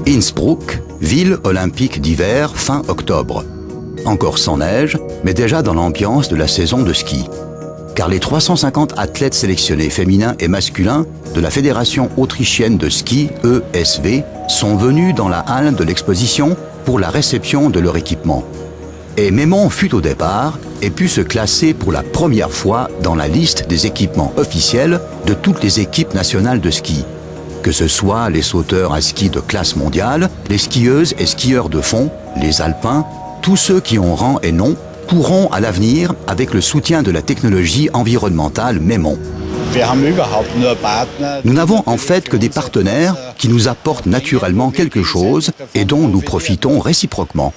Innsbruck, ville olympique d'hiver fin octobre. Encore sans neige, mais déjà dans l'ambiance de la saison de ski. Car les 350 athlètes sélectionnés féminins et masculins de la Fédération autrichienne de ski, ESV, sont venus dans la halle de l'exposition pour la réception de leur équipement. Et Memon fut au départ et put se classer pour la première fois dans la liste des équipements officiels de toutes les équipes nationales de ski. Que ce soit les sauteurs à ski de classe mondiale, les skieuses et skieurs de fond, les alpins, tous ceux qui ont rang et nom, pourront à l'avenir avec le soutien de la technologie environnementale Memon. Nous n'avons en fait que des partenaires qui nous apportent naturellement quelque chose et dont nous profitons réciproquement.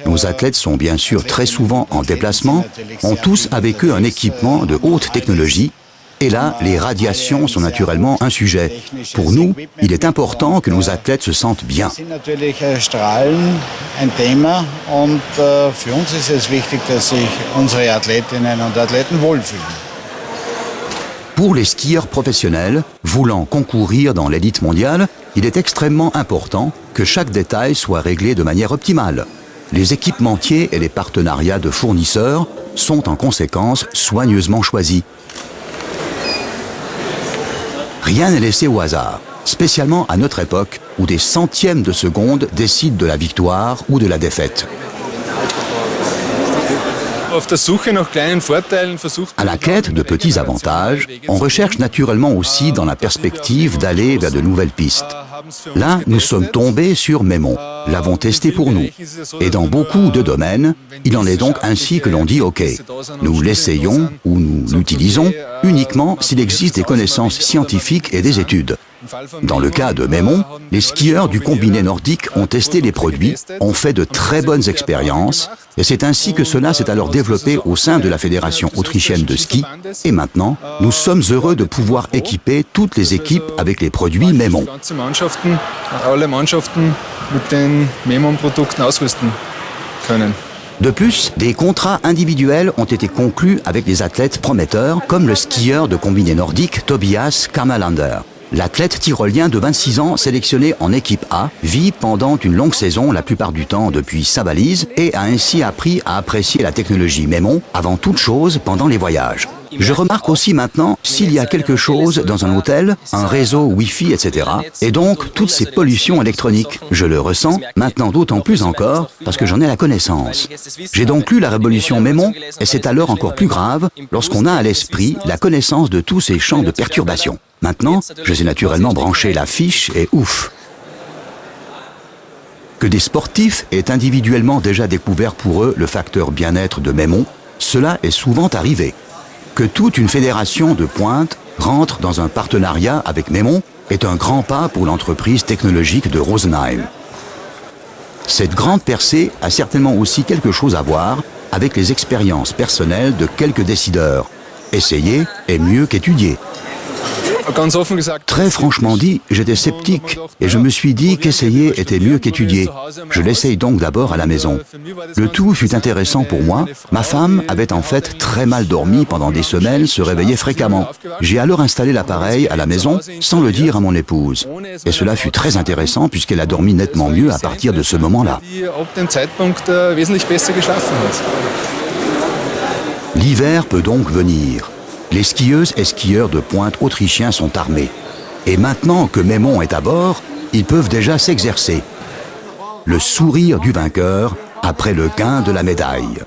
Nos athlètes sont bien sûr très souvent en déplacement, ont tous avec eux un équipement de haute technologie. Et là, les radiations sont naturellement un sujet. Pour nous, il est important que nos athlètes se sentent bien. Pour les skieurs professionnels, voulant concourir dans l'élite mondiale, il est extrêmement important que chaque détail soit réglé de manière optimale. Les équipementiers et les partenariats de fournisseurs sont en conséquence soigneusement choisis. Rien n'est laissé au hasard, spécialement à notre époque où des centièmes de seconde décident de la victoire ou de la défaite. À la quête de petits avantages, on recherche naturellement aussi dans la perspective d'aller vers de nouvelles pistes. Là, nous sommes tombés sur Memon, l'avons testé pour nous. Et dans beaucoup de domaines, il en est donc ainsi que l'on dit OK. Nous l'essayons ou nous l'utilisons uniquement s'il existe des connaissances scientifiques et des études. Dans le cas de Memon, les skieurs du combiné nordique ont testé les produits, ont fait de très bonnes expériences, et c'est ainsi que cela s'est alors développé au sein de la Fédération autrichienne de ski. Et maintenant, nous sommes heureux de pouvoir équiper toutes les équipes avec les produits Memon. De plus, des contrats individuels ont été conclus avec des athlètes prometteurs, comme le skieur de combiné nordique Tobias Kammerlander. L'athlète tyrolien de 26 ans, sélectionné en équipe A, vit pendant une longue saison, la plupart du temps depuis sa valise, et a ainsi appris à apprécier la technologie Memon avant toute chose pendant les voyages. Je remarque aussi maintenant s'il y a quelque chose dans un hôtel, un réseau Wi-Fi, etc. Et donc toutes ces pollutions électroniques. Je le ressens maintenant d'autant plus encore parce que j'en ai la connaissance. J'ai donc lu la révolution Memon et c'est alors encore plus grave lorsqu'on a à l'esprit la connaissance de tous ces champs de perturbation. Maintenant, je sais naturellement brancher la fiche et ouf. Que des sportifs aient individuellement déjà découvert pour eux le facteur bien-être de Memon, cela est souvent arrivé. Que toute une fédération de pointe rentre dans un partenariat avec Memon est un grand pas pour l'entreprise technologique de Rosenheim. Cette grande percée a certainement aussi quelque chose à voir avec les expériences personnelles de quelques décideurs. Essayer est mieux qu'étudier. Très franchement dit, j'étais sceptique et je me suis dit qu'essayer était mieux qu'étudier. Je l'essaye donc d'abord à la maison. Le tout fut intéressant pour moi. Ma femme avait en fait très mal dormi pendant des semaines, se réveillait fréquemment. J'ai alors installé l'appareil à la maison sans le dire à mon épouse. Et cela fut très intéressant puisqu'elle a dormi nettement mieux à partir de ce moment-là. L'hiver peut donc venir. Les skieuses et skieurs de pointe autrichiens sont armés. Et maintenant que Memon est à bord, ils peuvent déjà s'exercer. Le sourire du vainqueur après le gain de la médaille.